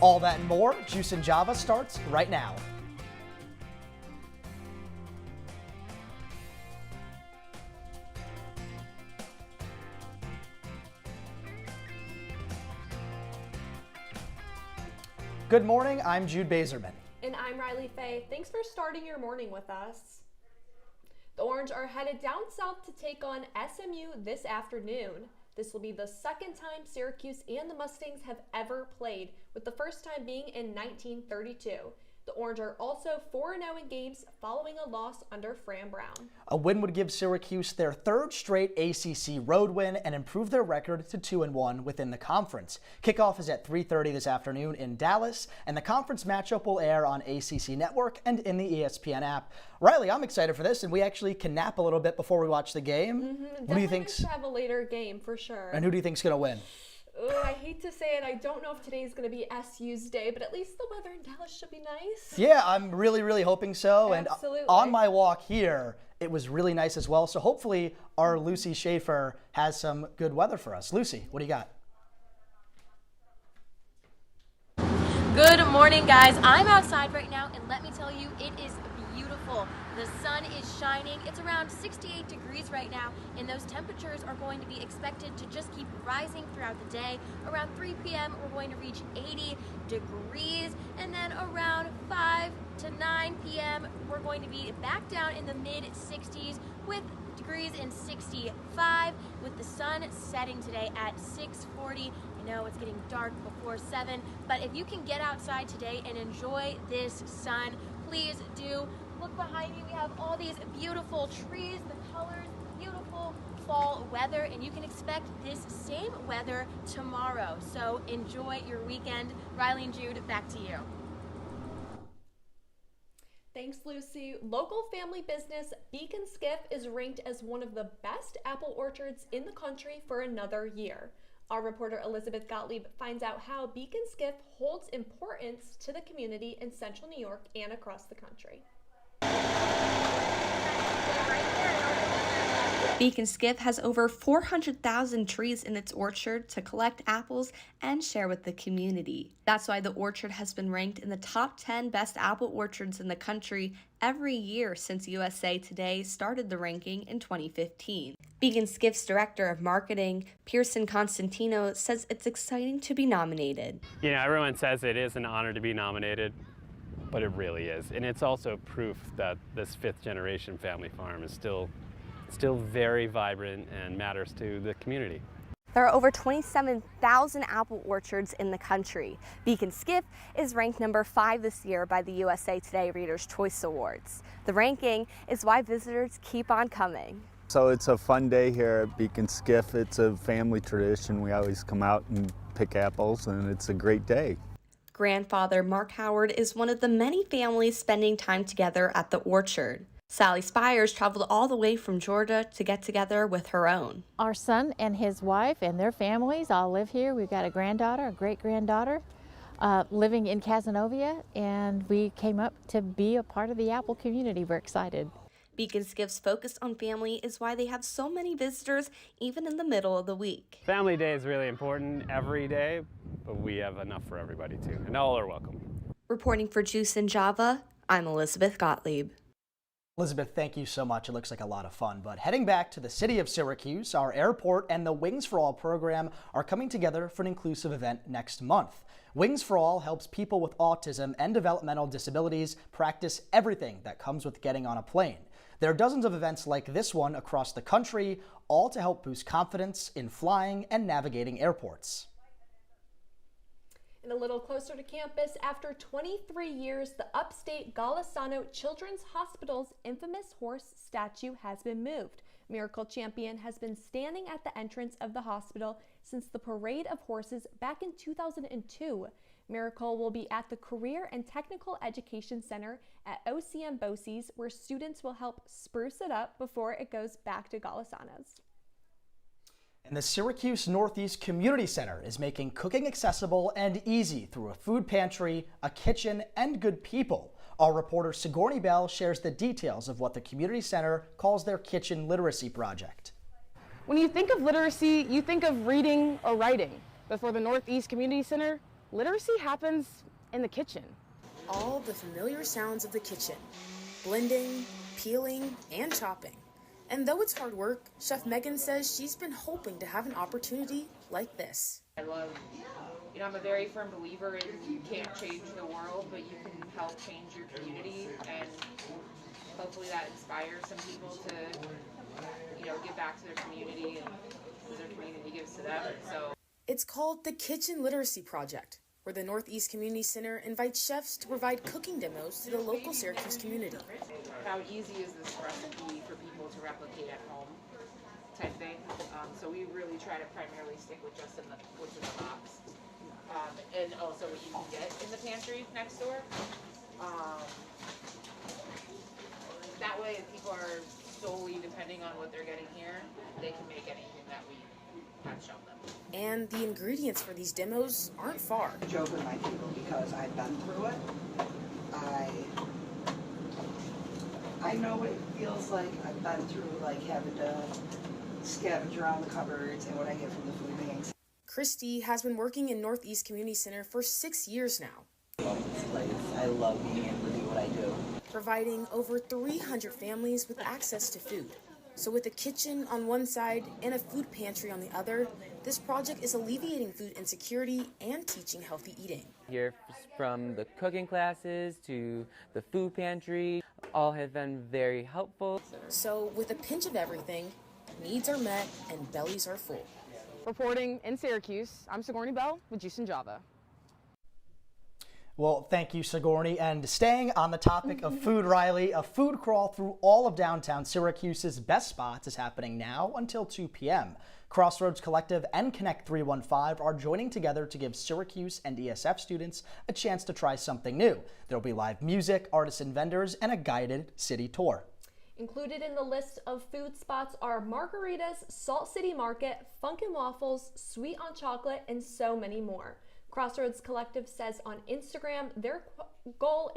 All that and more, Juice and Java starts right now. Good morning, I'm Jude Bazerman. And I'm Riley Faye. Thanks for starting your morning with us. The Orange are headed down south to take on SMU this afternoon. This will be the second time Syracuse and the Mustangs have ever played, with the first time being in 1932. The Orange are also 4-0 in games following a loss under Fran Brown. A win would give Syracuse their third straight ACC road win and improve their record to 2-1 within the conference. Kickoff is at 3:30 this afternoon in Dallas, and the conference matchup will air on ACC Network and in the ESPN app. Riley, I'm excited for this, and we actually can nap a little bit before we watch the game. Who do you think to have a later game for sure? And who do you think's going to win? Oh, I hate to say it. I don't know if today's going to be SU's day, but at least the weather in Dallas should be nice. Yeah, I'm really hoping so. Absolutely. And on my walk here, it was really nice as well. So hopefully our Lucy Shaffer has some good weather for us. Lucy, what do you got? Good morning, guys. I'm outside right now, and let me tell you, it is beautiful. The sun is shining. It's around 68 degrees right now, and those temperatures are going to be expected to just keep rising throughout the day. Around 3 p.m., we're going to reach 80 degrees, and then around 5 to 9 p.m., we're going to be back down in the mid-60s with degrees in 65, with the sun setting today at 6:40. I know it's getting dark before 7, but if you can get outside today and enjoy this sun, please do. Look behind me, we have all these beautiful trees, the colors, beautiful fall weather, and you can expect this same weather tomorrow. So enjoy your weekend. Riley and Jude, back to you. Thanks, Lucy. Local family business Beacon Skiff is ranked as one of the best apple orchards in the country for another year. Our reporter Elizabeth Gottlieb finds out how Beacon Skiff holds importance to the community in Central New York and across the country. Beacon Skiff has over 400,000 trees in its orchard to collect apples and share with the community. That's why the orchard has been ranked in the top 10 best apple orchards in the country every year since USA Today started the ranking in 2015. Beacon Skiff's Director of Marketing, Pearson Constantino, says it's exciting to be nominated. You know, everyone says it is an honor to be nominated, but it really is. And it's also proof that this fifth-generation family farm is still very vibrant and matters to the community. There are over 27,000 apple orchards in the country. Beacon Skiff is ranked number 5 this year by the USA Today Reader's Choice Awards. The ranking is why visitors keep on coming. So it's a fun day here at Beacon Skiff. It's a family tradition. We always come out and pick apples, and it's a great day. Grandfather Mark Howard is one of the many families spending time together at the orchard. Sally Spires traveled all the way from Georgia to get together with her own. Our son and his wife and their families all live here. We've got a granddaughter, a great-granddaughter, living in Casanova, and we came up to be a part of the apple community. We're excited. Beacon Skiff's focus on family is why they have so many visitors, even in the middle of the week. Family Day is really important every day, but we have enough for everybody too, and all are welcome. Reporting for Juice and Java, I'm Elizabeth Gottlieb. Elizabeth, thank you so much. It looks like a lot of fun. But heading back to the city of Syracuse, our airport and the Wings for All program are coming together for an inclusive event next month. Wings for All helps people with autism and developmental disabilities practice everything that comes with getting on a plane. There are dozens of events like this one across the country, all to help boost confidence in flying and navigating airports. And a little closer to campus, after 23 years, the upstate Golisano Children's Hospital's infamous horse statue has been moved. Miracle Champion has been standing at the entrance of the hospital since the parade of horses back in 2002. Miracle will be at the Career and Technical Education Center at OCM BOCES, where students will help spruce it up before it goes back to Golisano's. And the Syracuse Northeast Community Center is making cooking accessible and easy through a food pantry, a kitchen, and good people. Our reporter Sigourney Bell shares the details of what the community center calls their kitchen literacy project. When you think of literacy, you think of reading or writing. But for the Northeast Community Center, Literacy happens in the kitchen. All the familiar sounds of the kitchen, blending, peeling, and chopping. And though it's hard work, Chef Megan says she's been hoping to have an opportunity like this. I'm a very firm believer in you can't change the world, but you can help change your community, and hopefully that inspires some people to, give back to their community and their community gives to them. So it's called the Kitchen Literacy Project, where the Northeast Community Center invites chefs to provide cooking demos to the local Syracuse community. How easy is this recipe for people to replicate at home type thing? So we really try to primarily stick with just what's in the box. And also what you can get in the pantry next door. That way, if people are solely depending on what they're getting here, they can make anything that we have shown them. And the ingredients for these demos aren't far. I joke with my people because I've been through it. I know what it feels like. I've been through having to scavenge around the cupboards and what I get from the food banks. Christy has been working in Northeast Community Center for 6 years now. I love this place. I love being able to do what I do. Providing over 300 families with access to food. So with a kitchen on one side and a food pantry on the other, this project is alleviating food insecurity and teaching healthy eating. Here from the cooking classes to the food pantry, all have been very helpful. So with a pinch of everything, needs are met and bellies are full. Reporting in Syracuse, I'm Sigourney Bell with Juice and Java. Well, thank you, Sigourney. And staying on the topic of food, Riley, a food crawl through all of downtown Syracuse's best spots is happening now until 2 p.m. Crossroads Collective and Connect 315 are joining together to give Syracuse and ESF students a chance to try something new. There will be live music, artists and vendors, and a guided city tour. Included in the list of food spots are Margaritas, Salt City Market, Funkin' Waffles, Sweet on Chocolate, and so many more. Crossroads Collective says on Instagram their goal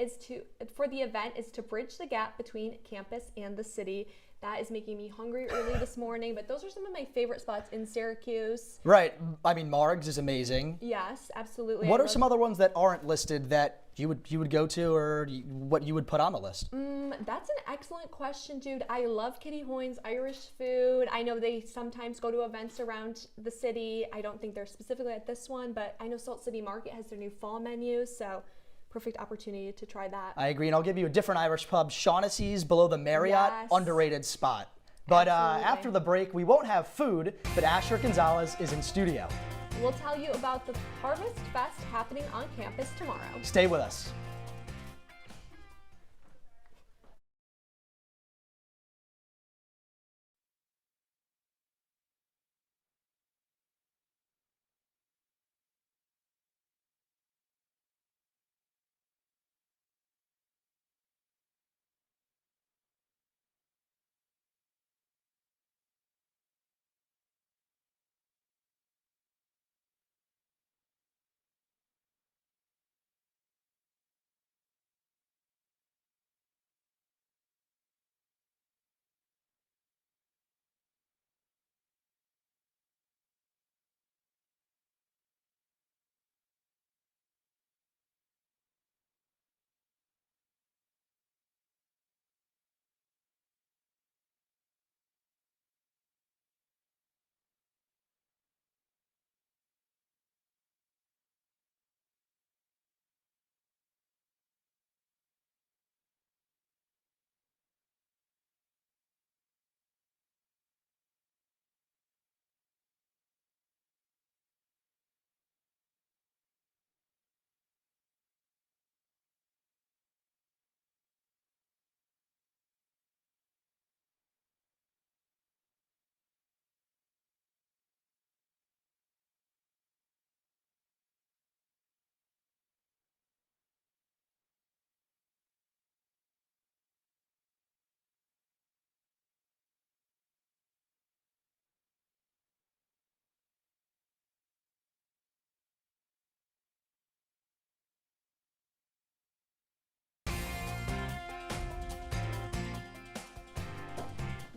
for the event is to bridge the gap between campus and the city. That is making me hungry early this morning, but those are some of my favorite spots in Syracuse. Right. I mean, Marg's is amazing. Yes, absolutely. What are some other ones that aren't listed that you would go to, or what you would put on the list? That's an excellent question, Jude. I love Kitty Hoyne's Irish food. I know they sometimes go to events around the city. I don't think they're specifically at this one, but I know Salt City Market has their new fall menu, so perfect opportunity to try that. I agree, and I'll give you a different Irish pub, Shaughnessy's below the Marriott, Yes. Underrated spot. But Absolutely. after the break, we won't have food, but Asher Gonzalez is in studio. We'll tell you about the Harvest Fest happening on campus tomorrow. Stay with us.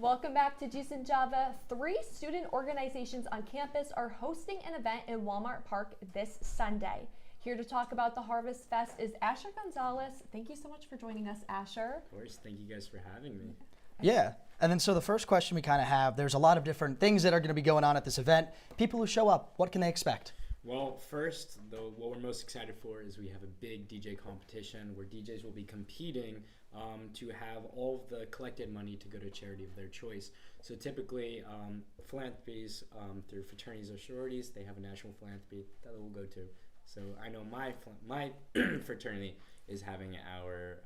Welcome back to Juice and Java. 3 student organizations on campus are hosting an event in Walmart Park this Sunday. Here to talk about the Harvest Fest is Asher Gonzalez. Thank you so much for joining us, Asher. Of course, thank you guys for having me. Yeah, and then so the first question we kind of have, there's a lot of different things that are going to be going on at this event. People who show up, what can they expect? Well, first, though, what we're most excited for is we have a big DJ competition where DJs will be competing to have all of the collected money to go to a charity of their choice. So typically, philanthropies through fraternities or sororities, they have a national philanthropy that we'll go to. So I know my fraternity is having our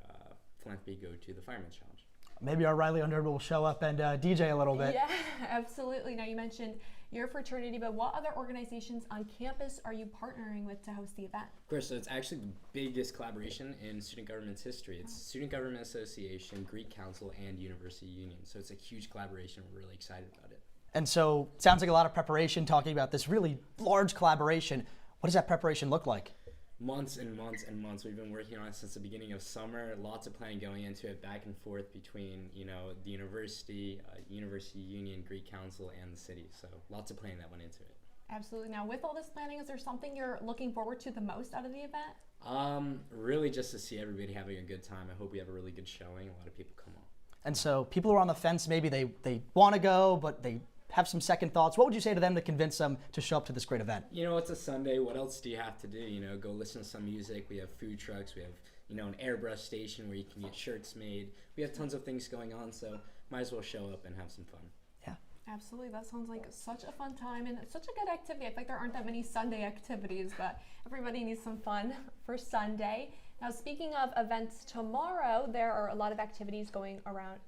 philanthropy go to the Fireman's Challenge. Maybe our Riley Underwood will show up and DJ a little bit. Yeah, absolutely. Now you mentioned your fraternity, but what other organizations on campus are you partnering with to host the event? Of course, so it's actually the biggest collaboration in student government's history. It's Student Government Association, Greek Council, and University Union. So it's a huge collaboration. We're really excited about it. And so it sounds like a lot of preparation talking about this really large collaboration. What does that preparation look like? Months and months and months. We've been working on it since the beginning of summer. Lots of planning going into it, back and forth between, the university, University Union, Greek Council, and the city. So lots of planning that went into it. Absolutely. Now, with all this planning, is there something you're looking forward to the most out of the event? Really just to see everybody having a good time. I hope we have a really good showing. A lot of people come on. And so people who are on the fence, maybe they want to go, but they have some second thoughts. What would you say to them to convince them to show up to this great event? It's a Sunday. What else do you have to do? Go listen to some music. We have food trucks. We have, an airbrush station where you can get shirts made. We have tons of things going on, so might as well show up and have some fun. Yeah. Absolutely. That sounds like such a fun time and such a good activity. I feel like there aren't that many Sunday activities, but everybody needs some fun for Sunday. Now, speaking of events tomorrow, there are a lot of activities going around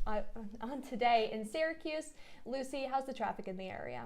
on today in Syracuse. Lucy, how's the traffic in the area?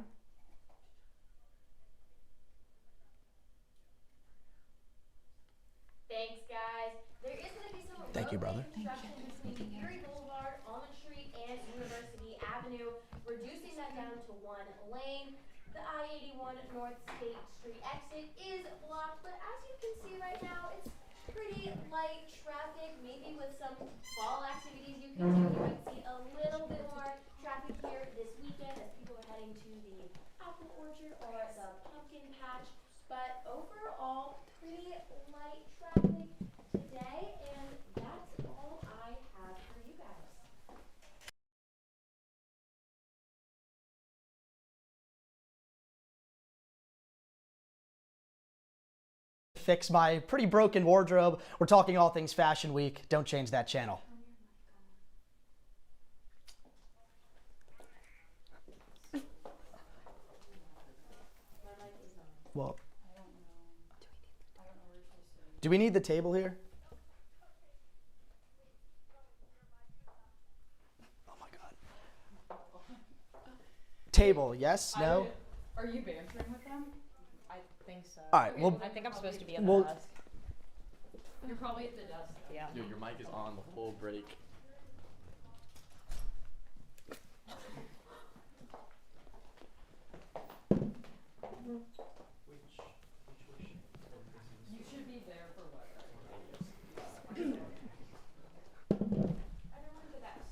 Thanks, guys. There is going to be some Thank you, brother. construction between Erie Boulevard, Almond Street, and University Avenue, reducing that down to one lane. The I-81 North State Street exit is blocked, but as you can see right now, it's pretty light traffic. Maybe with some fall activities you can do, you might see a little bit more traffic here this weekend as people are heading to the apple orchard or the pumpkin patch. But overall, pretty light traffic today, and that's all I have for you guys. Fix my pretty broken wardrobe. We're talking all things Fashion Week. Don't change that channel. Well, do we need the table here? Oh my God. Table, yes? No? Are you bantering with them? I think so. All right, well, I think I'm supposed to be at the desk. You're probably at the desk. Yeah. Dude, your mic is on the whole break. You should be there for what? Everyone to the desk.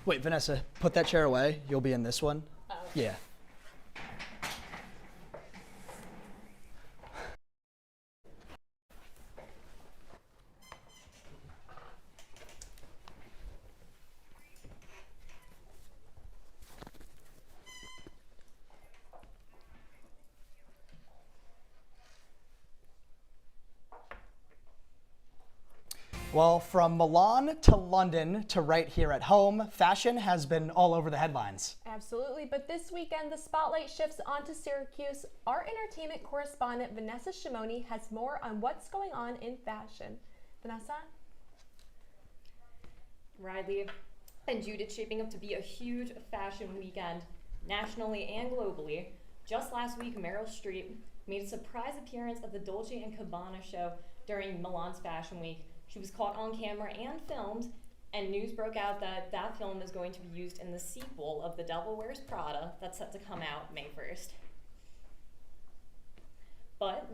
Wait, Vanessa, put that chair away. You'll be in this one. Oh. Yeah. Well, from Milan to London to right here at home, fashion has been all over the headlines. Absolutely, but this weekend the spotlight shifts onto Syracuse. Our entertainment correspondent Vanessa Schimony has more on what's going on in fashion. Vanessa? Riley and Jude, it's shaping up to be a huge fashion weekend, nationally and globally. Just last week, Meryl Streep made a surprise appearance at the Dolce & Gabbana show, during Milan's Fashion Week. She was caught on camera and filmed, and news broke out that that film is going to be used in the sequel of The Devil Wears Prada that's set to come out May 1st. But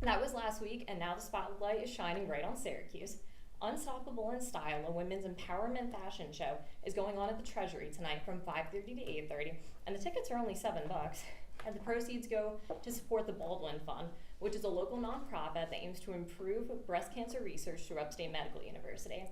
that was last week, and now the spotlight is shining right on Syracuse. Unstoppable in Style, a women's empowerment fashion show, is going on at the Treasury tonight from 5:30 to 8:30, and the tickets are only $7. And the proceeds go to support the Baldwin Fund, which is a local nonprofit that aims to improve breast cancer research through Upstate Medical University.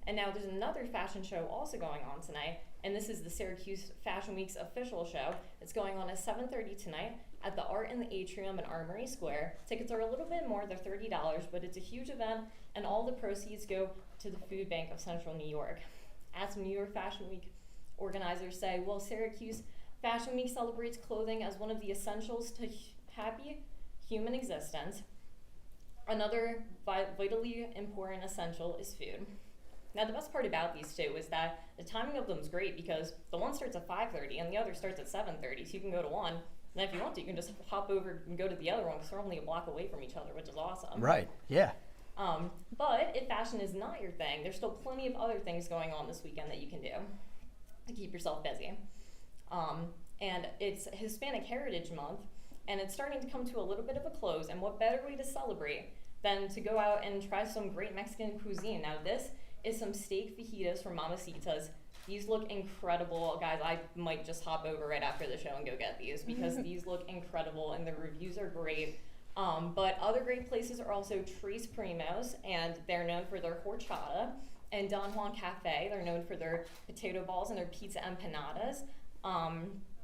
And now there's another fashion show also going on tonight, and this is the Syracuse Fashion Week's official show. It's going on at 7:30 tonight at the Art in the Atrium in Armory Square. Tickets are a little bit more, they're $30, but it's a huge event, and all the proceeds go to the Food Bank of Central New York. As New York Fashion Week organizers say, well, Syracuse Fashion Week celebrates clothing as one of the essentials to happy human existence. Another vitally important essential is food. Now, the best part about these two is that the timing of them is great because the one starts at 5:30 and the other starts at 7:30, so you can go to one. And if you want to, you can just hop over and go to the other one because they're only a block away from each other, which is awesome. Right, yeah. But if fashion is not your thing, there's still plenty of other things going on this weekend that you can do to keep yourself busy. And it's Hispanic Heritage Month, and it's starting to come to a little bit of a close, and what better way to celebrate than to go out and try some great Mexican cuisine. Now, this is some steak fajitas from Mamacita's. These look incredible. Guys, I might just hop over right after the show and go get these because these look incredible and the reviews are great. But other great places are also Tres Primos, and they're known for their horchata, and Don Juan Cafe. They're known for their potato balls and their pizza empanadas.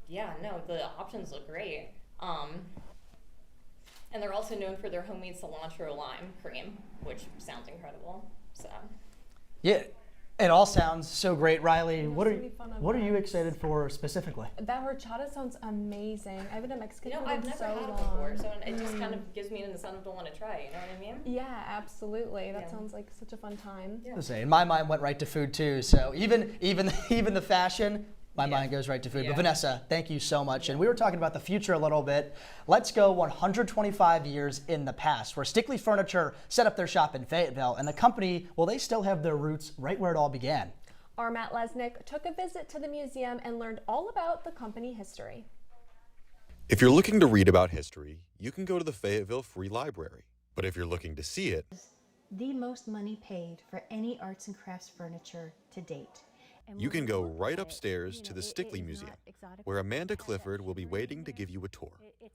Yeah, no, the options look great. And they're also known for their homemade cilantro lime cream, which sounds incredible. So. Yeah, it all sounds so great. Riley, what are you excited for specifically? That horchata sounds amazing. I haven't had Mexican food I've in never so had it long. before, so it just kind of gives me an incentive to want to try, you know what I mean? Yeah, absolutely. That sounds like such a fun time. I was saying, my mind went right to food too. So even the fashion, my mind goes right to food. But Vanessa, thank you so much. And we were talking about the future a little bit. Let's go 125 years in the past, where Stickley Furniture set up their shop in Fayetteville, and the company, well, they still have their roots right where it all began. Our Matt Lesnick took a visit to the museum and learned all about the company history. If you're looking to read about history, you can go to the Fayetteville Free Library. But if you're looking to see it, the most money paid for any arts and crafts furniture to date. You can go right upstairs to the Stickley Museum, where Amanda Clifford will be waiting to give you a tour.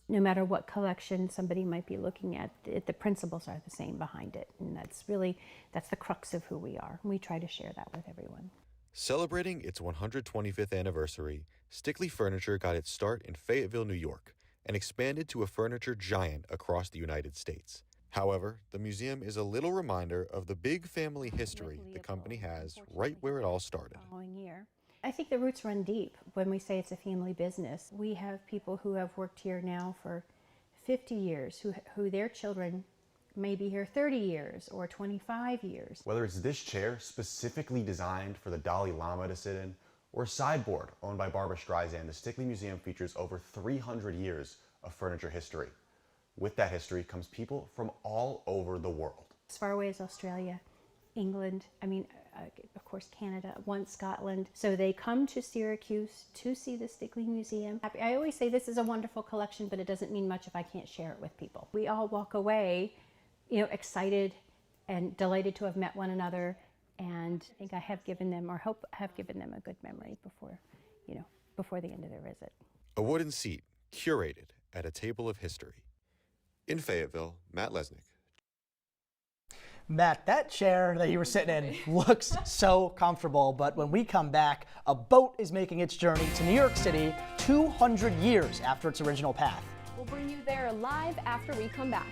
No matter what collection somebody might be looking at, the principles are the same behind it. And that's the crux of who we are. We try to share that with everyone. Celebrating its 125th anniversary, Stickley Furniture got its start in Fayetteville, New York, and expanded to a furniture giant across the United States. However, the museum is a little reminder of the big family history the company has right where it all started. I think the roots run deep when we say it's a family business. We have people who have worked here now for 50 years, who their children may be here 30 years or 25 years. Whether it's this chair specifically designed for the Dalai Lama to sit in, or a sideboard owned by Barbara Streisand, the Stickley Museum features over 300 years of furniture history. With that history comes people from all over the world. As far away as Australia, England, of course Canada, once Scotland. So they come to Syracuse to see the Stickley Museum. I always say this is a wonderful collection, but it doesn't mean much if I can't share it with people. We all walk away, excited and delighted to have met one another, and I think I have given them, or hope I have given them, a good memory before the end of their visit. A wooden seat curated at a table of history. In Fayetteville, Matt Lesnick. Matt, that chair that you were sitting in looks so comfortable, but when we come back, a boat is making its journey to New York City 200 years after its original path. We'll bring you there live after we come back.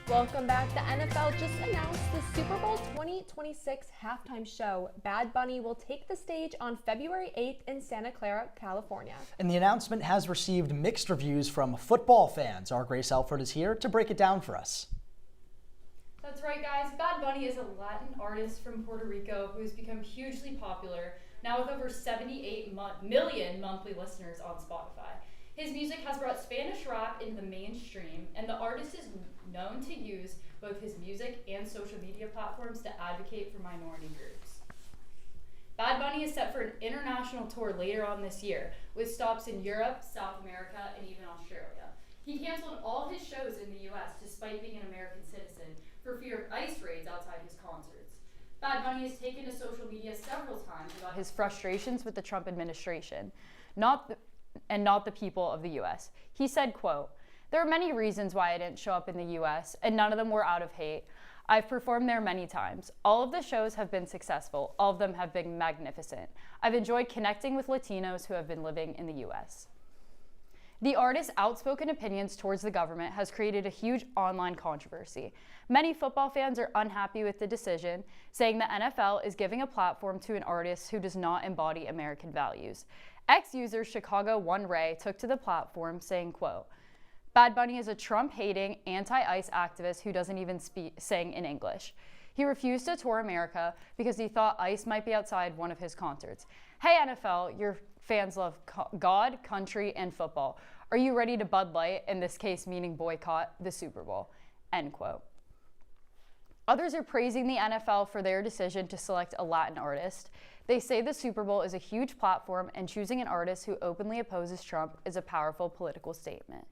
Welcome back. The NFL just announced the Super Bowl 2026 halftime show. Bad Bunny will take the stage on February 8th in Santa Clara, California. And the announcement has received mixed reviews from football fans. Our Grace Elford is here to break it down for us. That's right, guys. Bad Bunny is a Latin artist from Puerto Rico who has become hugely popular, now with over 78 million monthly listeners on Spotify. His music has brought Spanish rap into the mainstream, and the artist is known to use both his music and social media platforms to advocate for minority groups. Bad Bunny is set for an international tour later on this year, with stops in Europe, South America, and even Australia. He canceled all his shows in the US despite being an American citizen for fear of ICE raids outside his concerts. Bad Bunny has taken to social media several times about his frustrations with the Trump administration, not the people of the US. He said, quote, "There are many reasons why I didn't show up in the US, and none of them were out of hate. I've performed there many times. All of the shows have been successful. All of them have been magnificent. I've enjoyed connecting with Latinos who have been living in the US." The artist's outspoken opinions towards the government has created a huge online controversy. Many football fans are unhappy with the decision, saying the NFL is giving a platform to an artist who does not embody American values. Ex-user Chicago One Ray took to the platform saying, quote, "Bad Bunny is a Trump-hating, anti-ICE activist who doesn't even sing in English. He refused to tour America because he thought ICE might be outside one of his concerts. Hey NFL, your fans love God, country, and football. Are you ready to Bud Light, in this case meaning boycott, the Super Bowl?" End quote. Others are praising the NFL for their decision to select a Latin artist. They say the Super Bowl is a huge platform, and choosing an artist who openly opposes Trump is a powerful political statement.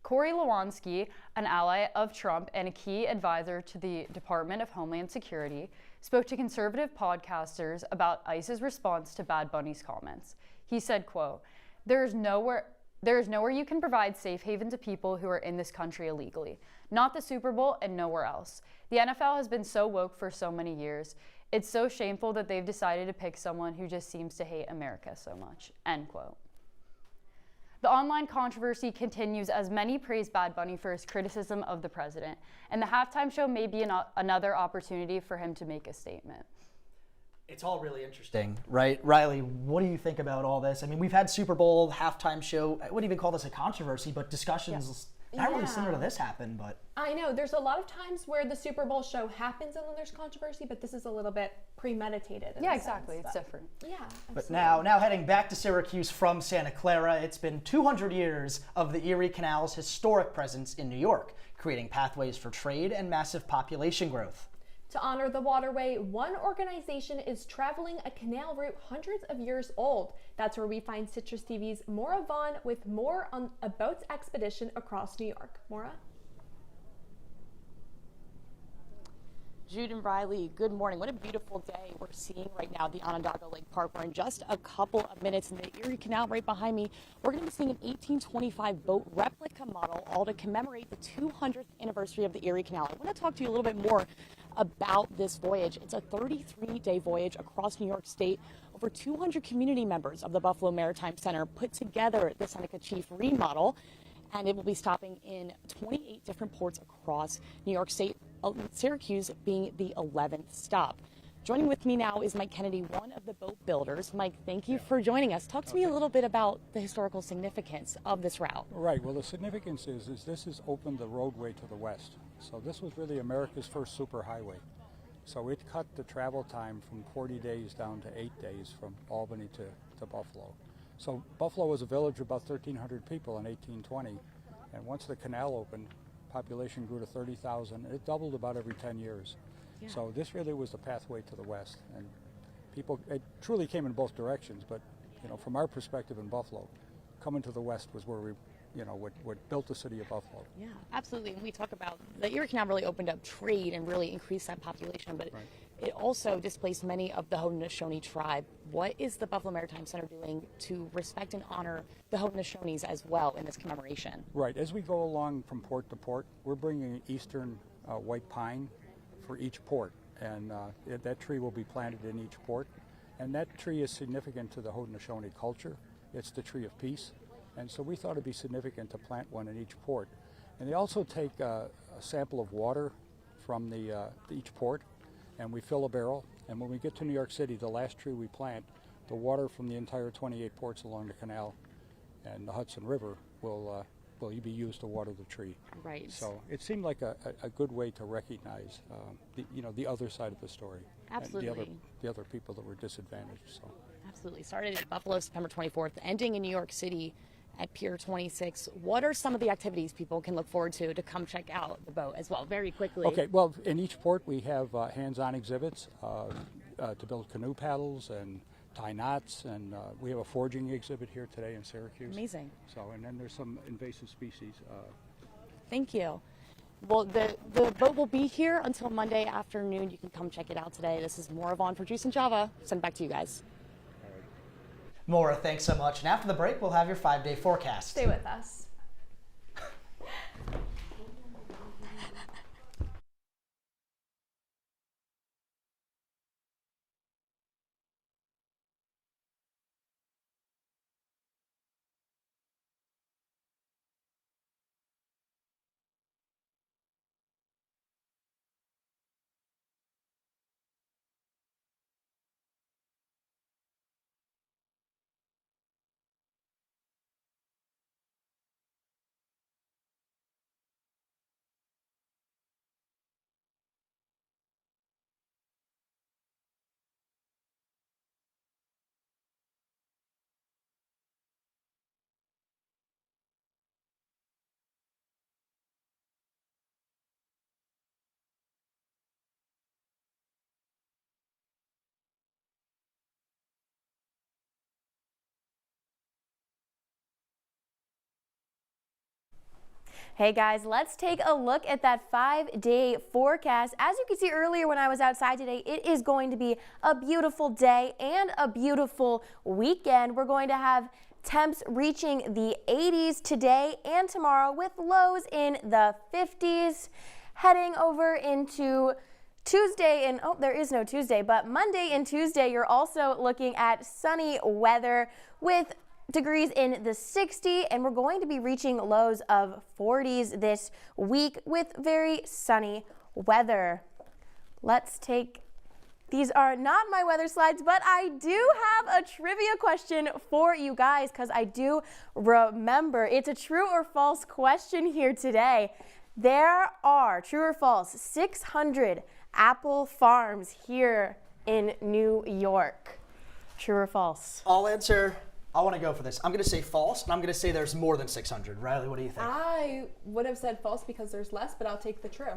Corey Lewinsky, an ally of Trump and a key advisor to the Department of Homeland Security, spoke to conservative podcasters about ICE's response to Bad Bunny's comments. He said, quote, There is nowhere you can provide safe haven to people who are in this country illegally. Not the Super Bowl and nowhere else. The NFL has been so woke for so many years. It's so shameful that they've decided to pick someone who just seems to hate America so much." End quote. The online controversy continues as many praise Bad Bunny for his criticism of the president, and the halftime show may be another opportunity for him to make a statement. It's all really interesting, right? Riley, what do you think about all this? I mean, we've had Super Bowl halftime show. I wouldn't even call this a controversy, but discussions not really similar to this happen, but I know there's a lot of times where the Super Bowl show happens and then there's controversy, but this is a little bit premeditated. Yeah, exactly. It's different. Yeah. But now heading back to Syracuse from Santa Clara, it's been 200 years of the Erie Canal's historic presence in New York, creating pathways for trade and massive population growth. To honor the waterway, one organization is traveling a canal route hundreds of years old. That's where we find Citrus TV's Maura Vaughn with more on a boat's expedition across New York. Maura? Jude and Riley, good morning. What a beautiful day we're seeing right now at the Onondaga Lake Park. We're in just a couple of minutes in the Erie Canal right behind me. We're going to be seeing an 1825 boat replica model, all to commemorate the 200th anniversary of the Erie Canal. I want to talk to you a little bit more about this voyage. It's a 33-day voyage across New York State. Over 200 community members of the Buffalo Maritime Center put together the Seneca Chief remodel, and it will be stopping in 28 different ports across New York State, Syracuse being the 11th stop. Joining with me now is Mike Kennedy, one of the boat builders. Mike, thank you for joining us. Talk to me a little bit about the historical significance of this route. Right. Well, the significance is this has opened the roadway to the west. So this was really America's first superhighway. So it cut the travel time from 40 days down to 8 days from Albany to Buffalo. So Buffalo was a village of about 1,300 people in 1820. And once the canal opened, population grew to 30,000. It doubled about every 10 years. Yeah. So this really was the pathway to the west. And people, it truly came in both directions. But, you know, from our perspective in Buffalo, coming to the west was where we, you know, what built the city of Buffalo. Yeah, absolutely. And we talk about the Erie Canal really opened up trade and really increased that population, but right. It also displaced many of the Haudenosaunee tribe. What is the Buffalo Maritime Center doing to respect and honor the Haudenosaunees as well in this commemoration? Right. As we go along from port to port, we're bringing eastern white pine for each port, and that tree will be planted in each port. And that tree is significant to the Haudenosaunee culture. It's the tree of peace. And so we thought it'd be significant to plant one in each port. And they also take a sample of water from each port, and we fill a barrel. And when we get to New York City, the last tree we plant, the water from the entire 28 ports along the canal and the Hudson River will be used to water the tree. Right. So it seemed like a good way to recognize the other side of the story. Absolutely. And the other people that were disadvantaged. So. Absolutely. Started in Buffalo September 24th, ending in New York City at Pier 26. What are some of the activities people can look forward to come check out the boat as well, very quickly? Okay, well, in each port we have hands-on exhibits to build canoe paddles and tie knots, and we have a forging exhibit here today in Syracuse. Amazing. So, and then there's some invasive species. Thank you. Well, the boat will be here until Monday afternoon. You can come check it out today. This is Maura Vaughn for Juice and Java. Send it back to you guys. Maura, thanks so much. And after the break, we'll have your 5-day forecast. Stay with us. Hey guys, let's take a look at that 5-day forecast. As you can see earlier when I was outside today, it is going to be a beautiful day and a beautiful weekend. We're going to have temps reaching the 80s today and tomorrow with lows in the 50s. Heading over into Tuesday, and there is no Tuesday, but Monday and Tuesday, you're also looking at sunny weather with degrees in the 60s, and we're going to be reaching lows of 40s this week with very sunny weather. These are not my weather slides, but I do have a trivia question for you guys because I do remember. It's a true or false question here today. There are, true or false, 600 apple farms here in New York. True or false? I want to go for this. I'm going to say false, and I'm going to say there's more than 600. Riley, what do you think? I would have said false because there's less, but I'll take the true.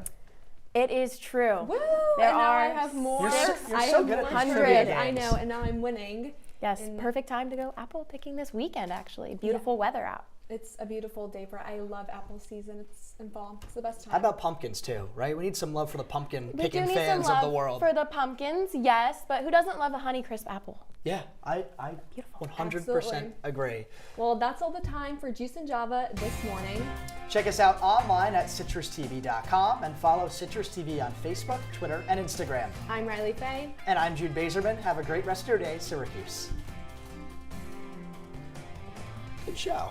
It is true. Woo! There and now are. I have more. You're so good at these trivia games. I know, and now I'm winning. Yes, perfect time to go apple picking this weekend, actually. Beautiful weather out. It's a beautiful day for I love apple season. It's in fall. It's the best time. How about pumpkins too, right? We need some love for the pumpkin We picking do need fans some of love the world. for the pumpkins, yes, but who doesn't love a Honeycrisp apple? Yeah, I 100% agree. Well, that's all the time for Juice and Java this morning. Check us out online at CitrusTV.com and follow Citrus TV on Facebook, Twitter, and Instagram. I'm Riley Faye. And I'm Jude Bazerman. Have a great rest of your day, Syracuse. Good show.